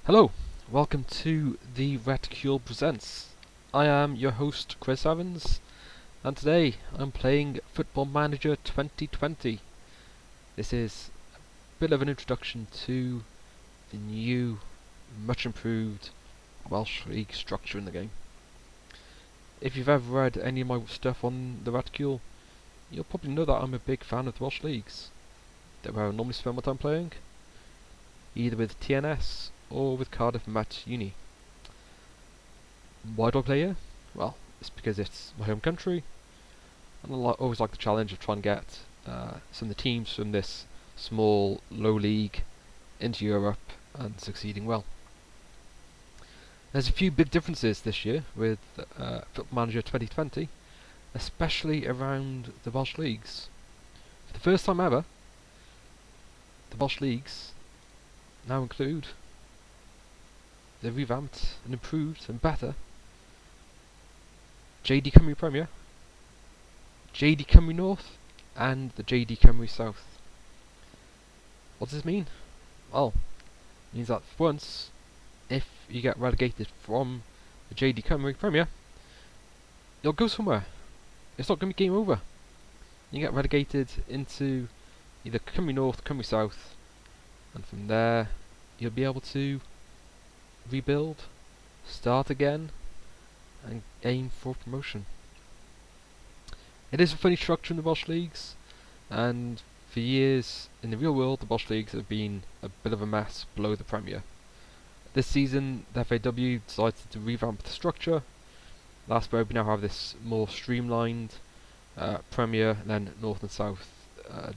Hello, welcome to the Reticule Presents. I am your host Chris Evans, and today I'm playing Football Manager 2020. This is a bit of an introduction to the new, much improved Welsh League structure in the game. If you've ever read any of my stuff on the Reticule, you'll probably know that I'm a big fan of the Welsh Leagues. They're where I normally spend my time playing, either with TNS or with Cardiff and Met Uni. Why do I play here? Well, it's because it's my home country, and I always like the challenge of trying to get some of the teams from this small, low league into Europe and succeeding well. There's a few big differences this year with Football Manager 2020, especially around the Welsh Leagues. For the first time ever, the Welsh Leagues now include the revamped and improved and better JD Cymru Premier, JD Cymru North, and the JD Cymru South. What does this mean? Well, it means that for once, if you get relegated from the JD Cymru Premier, you'll go somewhere. It's not going to be game over. You get relegated into either Cymru North, Cymru South, and from there you'll be able to rebuild, start again, and aim for promotion. It is a funny structure in the Welsh Leagues, and for years in the real world the Welsh Leagues have been a bit of a mess below the Premier. This season the FAW decided to revamp the structure. That's where we now have this more streamlined Premier and then North and South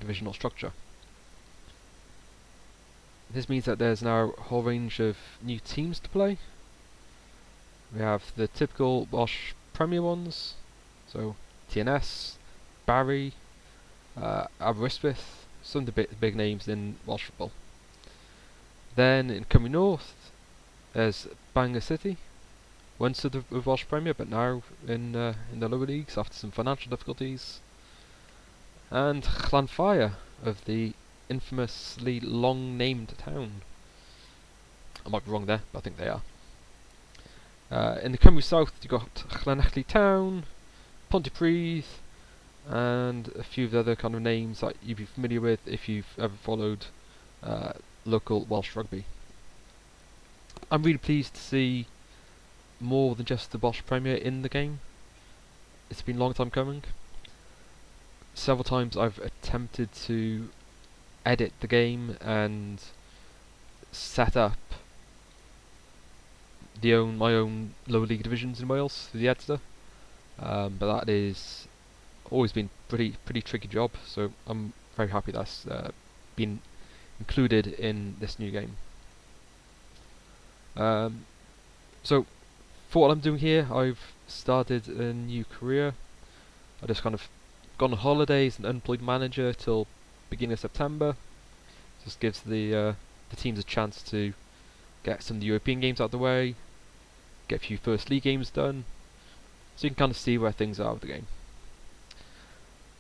divisional structure. This means that there's now a whole range of new teams to play. We have the typical Welsh Premier ones, so TNS, Barry, Aberystwyth, some of the big names in Welsh football. Then in Cymru North, there's Bangor City, once of the Welsh Premier, but now in the lower leagues after some financial difficulties. And Llanfire of the infamously long-named town. I might be wrong there, but I think they are. In the Cymru South, you've got Llanelli Town, Pontypridd, and a few of the other kind of names that you'd be familiar with if you've ever followed local Welsh rugby. I'm really pleased to see more than just the Welsh Premier in the game. It's been a long time coming. Several times I've attempted to edit the game and set up my own lower league divisions in Wales through the editor, but that is always been pretty tricky job. So I'm very happy that's been included in this new game. So for what I'm doing here, I've started a new career. I just kind of gone on holidays and unemployed manager till beginning of September. Just gives the teams a chance to get some of the European games out of the way, get a few first league games done, so you can kind of see where things are with the game.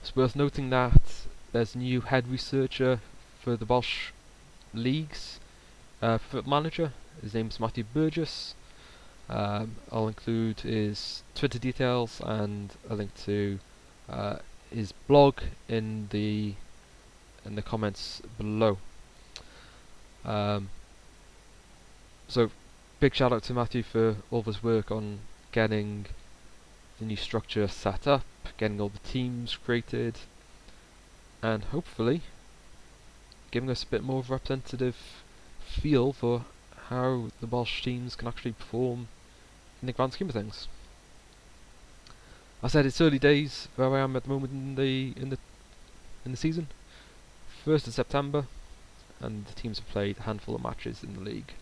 It's worth noting that there's a new head researcher for the Welsh Leagues for Football Manager. His name's Matthew Burgess. I'll include his Twitter details and a link to his blog in the comments below. So big shout out to Matthew for all of his work on getting the new structure set up, getting all the teams created, and hopefully giving us a bit more of a representative feel for how the Welsh teams can actually perform in the grand scheme of things. I said it's early days where I am at the moment in the season. 1st of September, and the teams have played a handful of matches in the league.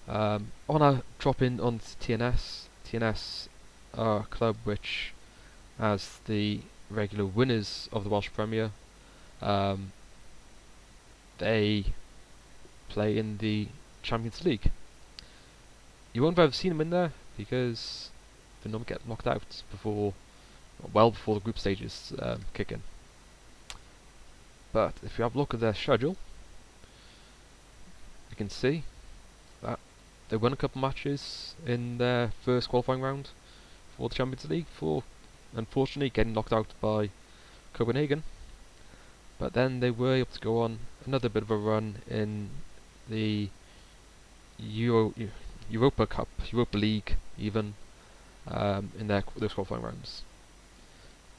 I want to drop in on TNS. TNS are a club which, as the regular winners of the Welsh Premier, they play in the Champions League. You won't have ever seen them in there because they normally get knocked out well before the group stages kick in. But if you have a look at their schedule, you can see they won a couple matches in their first qualifying round for the Champions League, for unfortunately getting knocked out by Copenhagen. But then they were able to go on another bit of a run in the Europa Cup, Europa League even, in those qualifying rounds.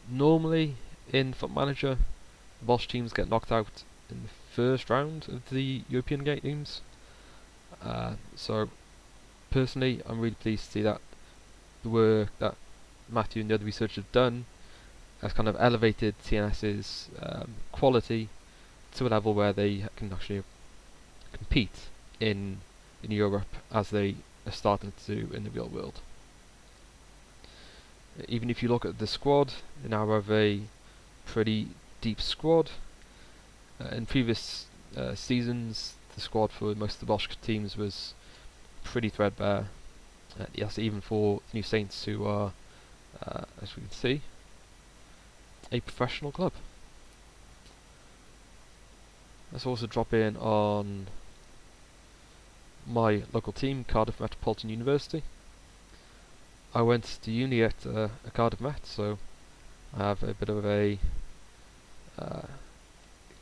Normally, in Football Manager, Welsh teams get knocked out in the first round of the European games. So, personally, I'm really pleased to see that the work that Matthew and the other researchers have done has kind of elevated TNS's quality to a level where they can actually compete in Europe as they are starting to do in the real world. Even if you look at the squad, they now have a pretty deep squad. In previous seasons, the squad for most of the Welsh teams was pretty threadbare. Yes, even for the New Saints, who are, as we can see, a professional club. Let's also drop in on my local team, Cardiff Metropolitan University. I went to uni at Cardiff Met, so I have a bit of a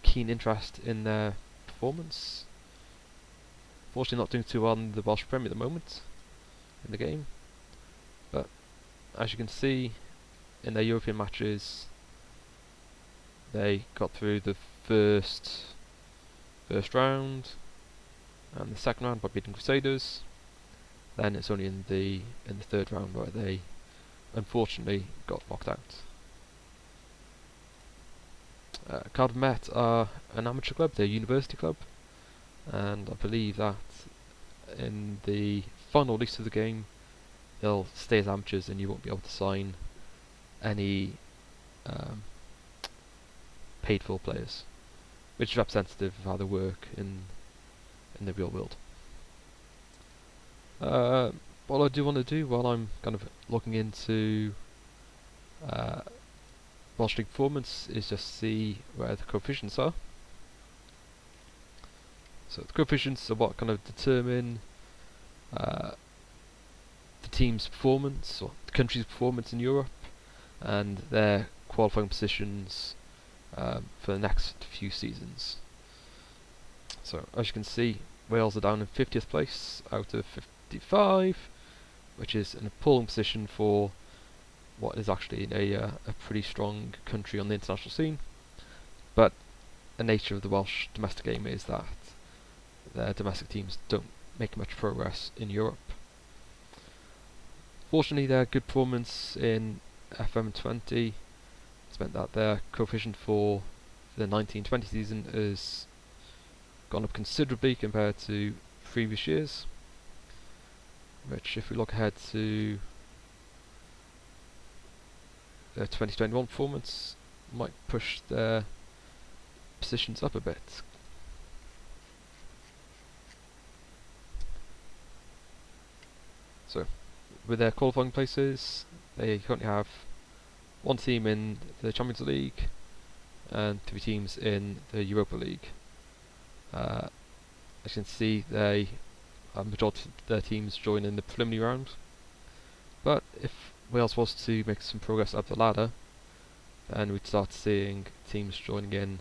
keen interest in their performance. Fortunately, not doing too well in the Welsh Premier at the moment in the game, but as you can see in their European matches, they got through the first round and the second round by beating Crusaders. Then it's only in the third round where they unfortunately got knocked out. Cardiff Met are an amateur club, they're a university club, and I believe that in the final release of the game they'll stay as amateurs and you won't be able to sign any paid for players, which is representative of how they work in the real world. What I do want to do while I'm kind of looking into Welsh League performance is just see where the coefficients are. So the coefficients are what kind of determine the team's performance, or the country's performance in Europe, and their qualifying positions for the next few seasons. So as you can see, Wales are down in 50th place out of 55, which is an appalling position for what is actually a pretty strong country on the international scene. But the nature of the Welsh domestic game is that their domestic teams don't make much progress in Europe. Fortunately, their good performance in FM20 has meant that their coefficient for the 19-20 season has gone up considerably compared to previous years, which, if we look ahead to their 2021 performance, might push their positions up a bit. So, with their qualifying places, they currently have one team in the Champions League and 3 teams in the Europa League. As you can see, they majority of their teams join in the preliminary round. But if Wales was to make some progress up the ladder, then we'd start seeing teams joining in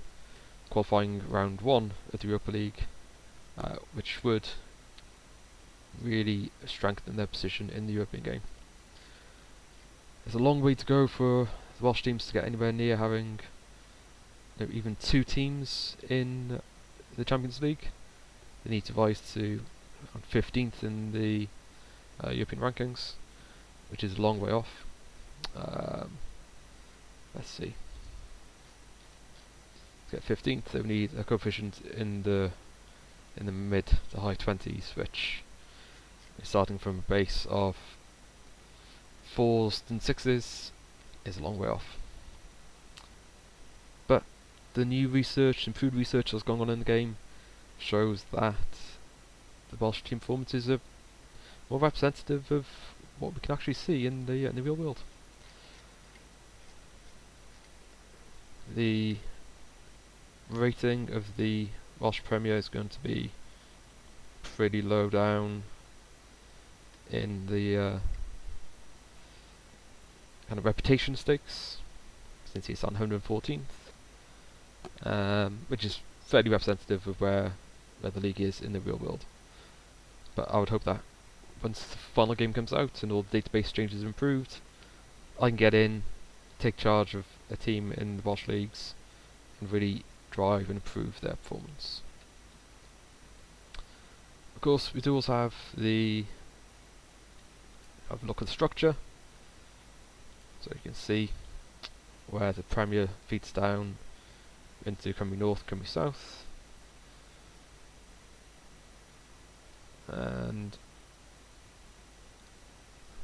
qualifying round 1 of the Europa League, which would really strengthen their position in the European game. There's a long way to go for the Welsh teams to get anywhere near having even 2 teams in the Champions League. They need to rise to 15th in the European rankings, which is a long way off. Let's see. To get 15th, they need a coefficient in the mid to high 20s, which is starting from a base of 4s and 6s is a long way off. But the new research, improved research that's going on in the game, shows that the Welsh team performances are more representative of what we can actually see in the real world. The rating of the Welsh Premier is going to be pretty low down in the kind of reputation stakes, since he's on 114th, which is fairly representative of where the league is in the real world. But I would hope that once the final game comes out and all the database changes are improved, I can get in, take charge of a team in the Welsh Leagues, and really drive and improve their performance. Of course, we do also have have a look at the structure, so you can see where the Premier feeds down into Cymru North, Cymru South, and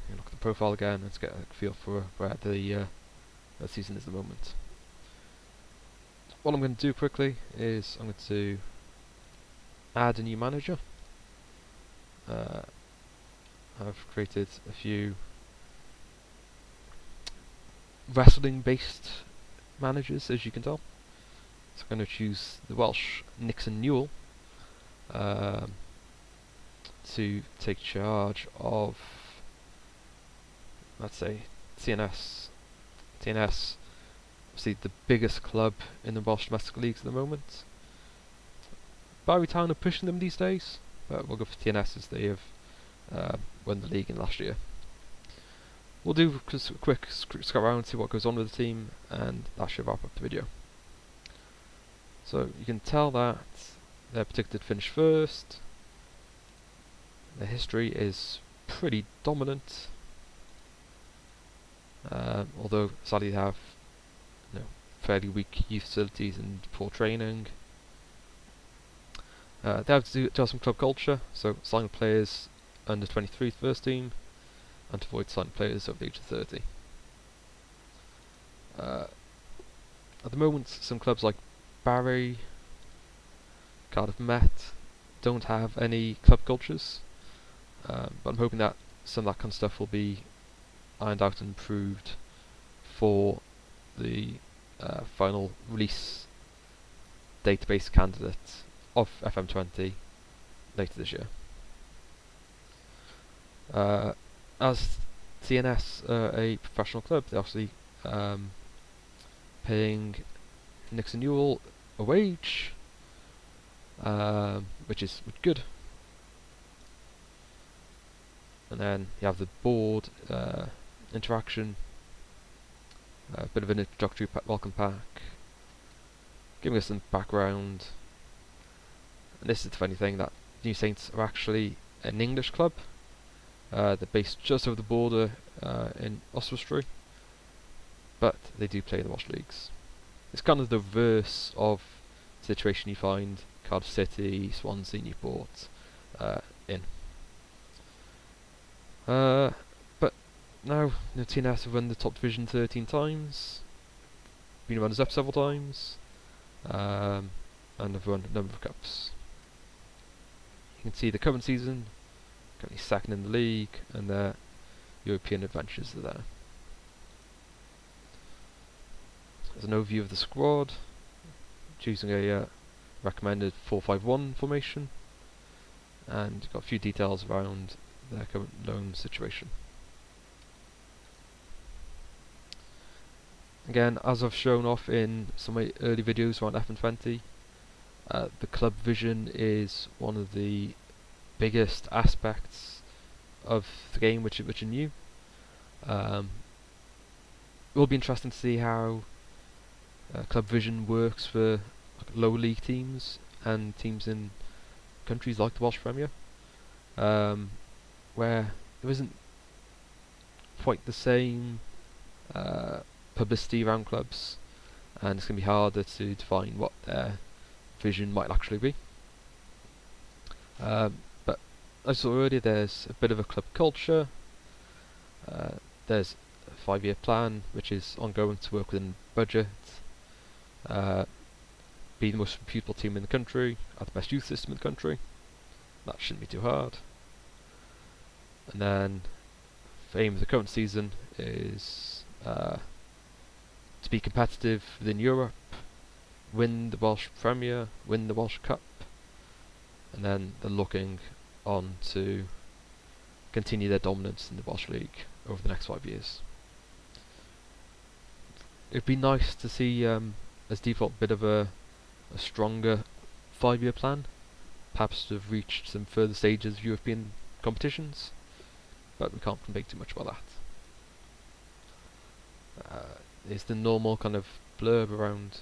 you look at the profile again and get a feel for where the season is at the moment. What I'm going to do quickly is I'm going to add a new manager. I've created a few wrestling based managers, as you can tell. So I'm going to choose the Welsh Nixon Newell to take charge of, let's say, TNS. TNS, obviously the biggest club in the Welsh domestic leagues at the moment. Barry Town are pushing them these days, but we'll go for TNS as they have won the league in last year. We'll do a quick scout around, see what goes on with the team, and that should wrap up the video. So you can tell that they're predicted to finish first. Their history is pretty dominant, although sadly they have fairly weak youth facilities and poor training. They have to have some club culture, so sign players under 23 first team, and to avoid signing players over the age of 30. At the moment, some clubs like Barry, Cardiff Met don't have any club cultures, but I'm hoping that some of that kind of stuff will be ironed out and improved for the final release database candidate of FM20 later this year. As TNS a professional club, they're obviously paying Nixon Newell a wage, which is good. And then you have the board interaction, a bit of an introductory welcome pack, giving us some background. And this is the funny thing, that New Saints are actually an English club. They're based just over the border in Oswestry, but they do play in the Welsh Leagues. It's kind of the reverse of the situation you find Cardiff City, Swansea, Newport in. But now TNS have won the top division 13 times, been runners up several times, and have won a number of cups. You can see the current season, currently second in the league, and their European adventures are there. There's an overview of the squad, choosing a recommended 4-5-1 formation, and got a few details around their current loan situation. Again, as I've shown off in some of my early videos around FM20, the club vision is one of the biggest aspects of the game which are new. It will be interesting to see how club vision works for lower league teams and teams in countries like the Welsh Premier, where there isn't quite the same publicity around clubs, and it's going to be harder to define what their vision might actually be. But as I saw earlier, there's a bit of a club culture. There's a 5-year plan which is ongoing to work within budget, be the most reputable team in the country, have the best youth system in the country. That shouldn't be too hard. And then the aim of the current season is to be competitive within Europe, win the Welsh Premier, win the Welsh Cup, and then they're looking on to continue their dominance in the Welsh League over the next 5 years. It'd be nice to see, as default, a bit of a stronger 5-year plan, perhaps to have reached some further stages of European competitions, but we can't make too much about that. Is the normal kind of blurb around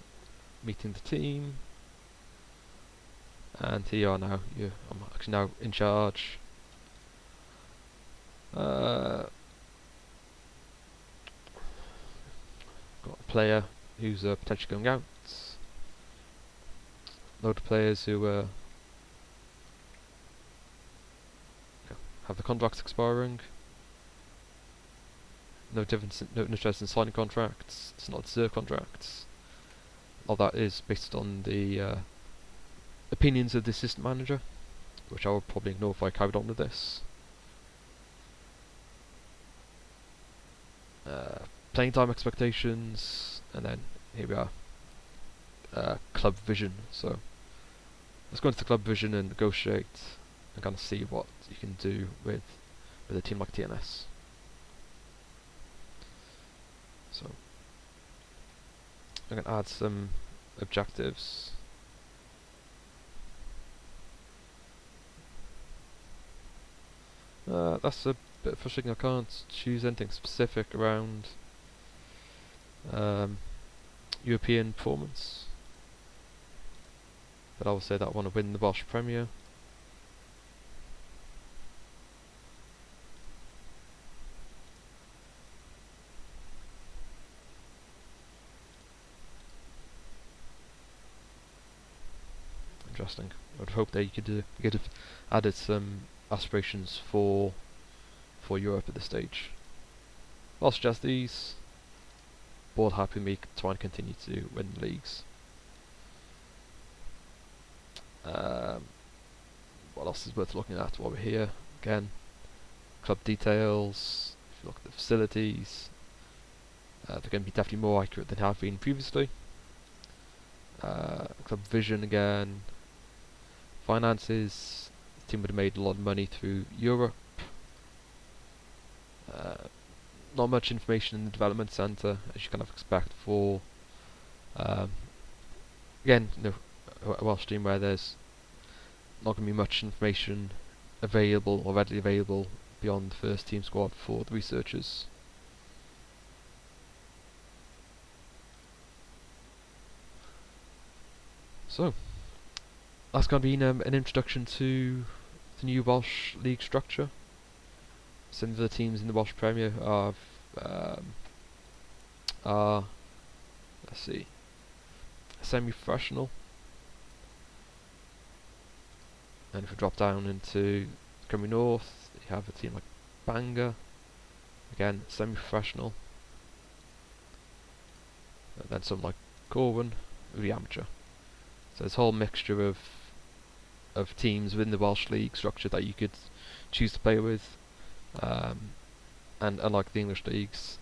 meeting the team, and here you are now. I'm actually now in charge. Got a player who's potentially going out. Load of players who have the contracts expiring. No difference, no interest in signing contracts. It's not deserved contracts. All that is based on the opinions of the assistant manager, which I would probably ignore if I carried on with this. Playing time expectations, and then here we are. Club vision. So let's go into the club vision and negotiate and kind of see what you can do with a team like TNS. So I'm going to add some objectives. That's a bit frustrating. I can't choose anything specific around European performance, but I will say that I want to win the Welsh Premier. Interesting. I would hope that you could have added some aspirations for Europe at this stage. I'll suggest these. Board happy me trying to continue to win leagues. What else is worth looking at while we're here? Again, club details. If you look at the facilities, they're going to be definitely more accurate than have been previously. Club vision again. Finances. The team would have made a lot of money through Europe. Not much information in the development centre, as you kind of expect for again, a Welsh team where there's not going to be much information available or readily available beyond the first team squad for the researchers. So that's going to be an introduction to the new Welsh League structure. Some of the teams in the Welsh Premier are let's see, semi-professional, and if we drop down into Cymru North, you have a team like Bangor, again semi-professional, and then some like Corwin, really amateur. So there's a whole mixture of teams within the Welsh League structure that you could choose to play with. And unlike the English leagues,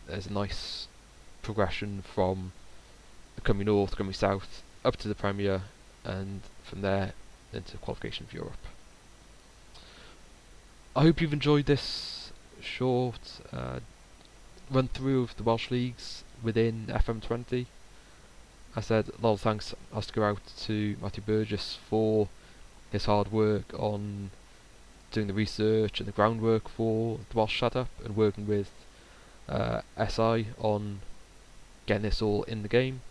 there's a nice progression from the Cymru North, Cymru South, up to the Premier, and from there into qualification for Europe. I hope you've enjoyed this short run through of the Welsh Leagues within FM20. I said a lot of thanks has to go out to Matthew Burgess for his hard work on doing the research and the groundwork for the Welsh setup, and working with SI on getting this all in the game.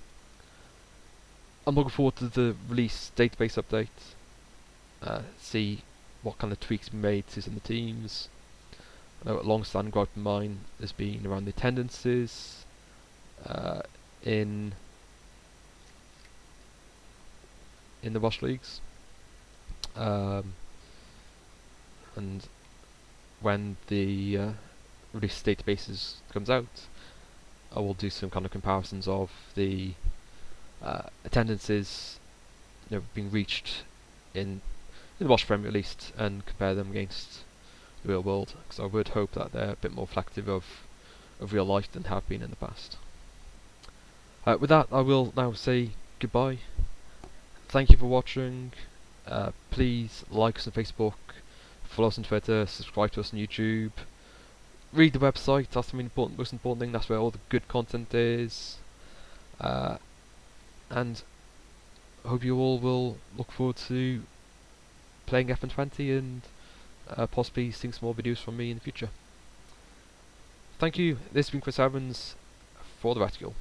I'm looking forward to the release database update, see what kind of tweaks be made to some of the teams. I know a long-standing gripe of mine has been around the attendances in the Welsh Leagues. And when the release databases comes out, I will do some kind of comparisons of the attendances being reached in the Welsh Premier at least, and compare them against the real world, because I would hope that they're a bit more reflective of real life than have been in the past. With that, I will now say goodbye. Thank you for watching. Please like us on Facebook, follow us on Twitter, subscribe to us on YouTube, read the website. That's the most important thing. That's where all the good content is. And I hope you all will look forward to playing FN20 and possibly seeing some more videos from me in the future. Thank you. This has been Chris Evans for the Reticule.